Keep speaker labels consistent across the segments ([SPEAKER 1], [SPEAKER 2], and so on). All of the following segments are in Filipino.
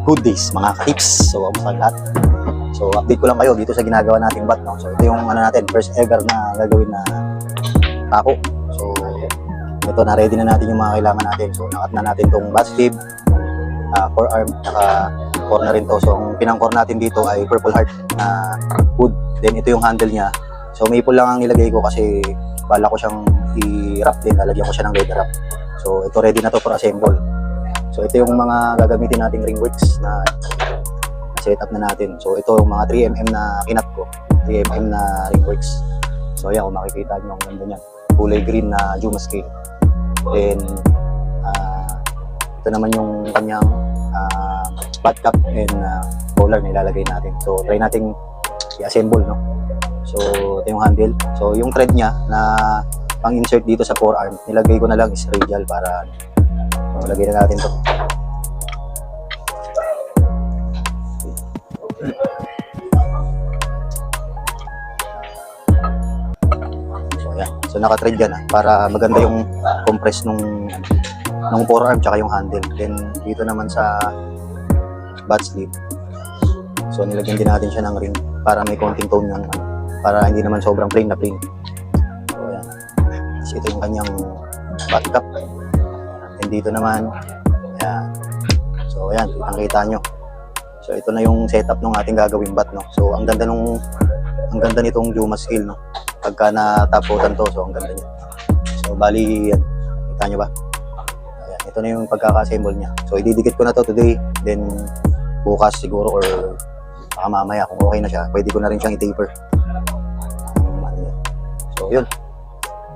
[SPEAKER 1] Good days mga ka-tips. So, kamusta ang lahat? So, update ko lang kayo dito sa ginagawa nating bat, no? So, ito yung ano natin, first ever na gagawin na tako. So, ito, na-ready na natin yung mga kailangan natin. So, nakat na natin tong bat sleeve, forearm, naka core na rin to. So, ang pinang-core natin dito ay purple heart na wood. Then, ito yung handle niya. So, maple lang ang nilagay ko kasi bala ko siyang i-wrap din. Lalagyan ko siya ng leather wrap. So, ito ready na to for assemble. So, ito yung mga gagamitin nating ringworks na setup na natin. So, ito yung mga 3mm na kinat ko. 3mm na ringworks. So, ayan, kung makikita nyo, ang ganda niyan. Kulay green na Juma scale. Then, ito naman yung kanyang butt cap and collar na ilalagay natin. So, try nating i-assemble, no? So, ito yung handle. So, yung thread niya na pang-insert dito sa forearm, nilagay ko na lang is radial para so, lagay na natin to. So, ayan. So, naka-thread yan para maganda yung compress nung forearm tsaka yung handle. Then, dito naman sa butt sleeve. So, nilagyan din natin siya ng ring para may konting tone yung para hindi naman sobrang plain na plain. So, ayan. So, ito yung kanyang butt cap. And dito naman, ayan. So, ayan, kitang-kita nyo. So, ito na yung setup ng ating gagawing bat, no? So, ang ganda nitong Juma scale, no? Pagka nataputan to, so, ang ganda niya. So, bali, yan. Kita nyo ba? Ayan, ito na yung pagkaka-assemble niya. So, ididikit ko na to today. Then, bukas siguro or baka mamaya kung okay na siya, pwede ko na rin siyang i-taper. So, yun.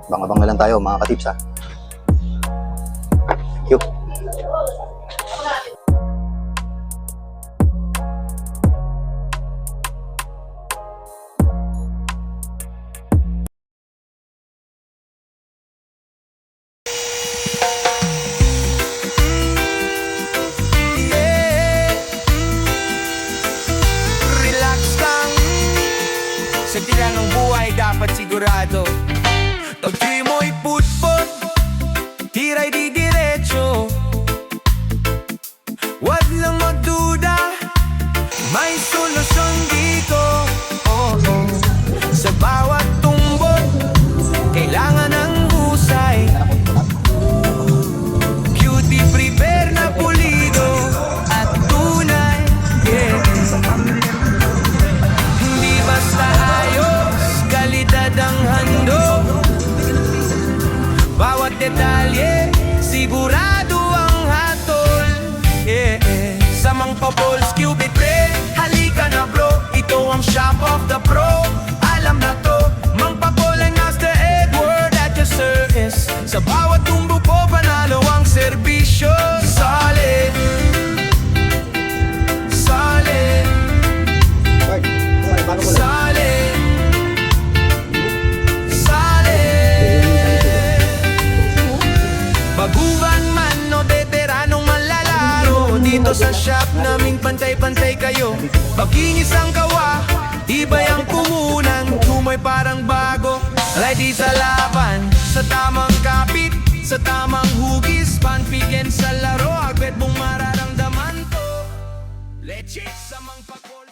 [SPEAKER 1] Abang-abang na lang tayo, mga ka-tips, ha? Thank you.
[SPEAKER 2] Relax lang. Sa tira ng buhay dapat sigurado. Pag-di mo'y putpot, tiray di diretso. Huwag lang magduda, may solusyon dito. Oh, oh. Sa bawat tumbok, kailangan ng husay. Beauty prepare na pulido at tunay, yeah. Hindi basta ayos, kalidad ang handog. Bawat detalye, sigurado ang hatol, yeah. Sa mga Papols Cubit Pre, halika na bro. Ito ang shop of the pro. Alam na to, Mang Papol and Master Edward at your service. Sa bawat tumbo po, panalo ang serbisyo. Solid, solid, solid, solid. Baguhan man o veteranong malalaro, dito sa shop naming pantay-pantay kayo. Pagkinis ang kawa, iba'y ang puhunan. Tumoy parang bago, ready sa laban. Sa tamang kapit, sa tamang hugis, panpigyan sa laro, agad mong mararamdaman to. Legit sa mga Papol.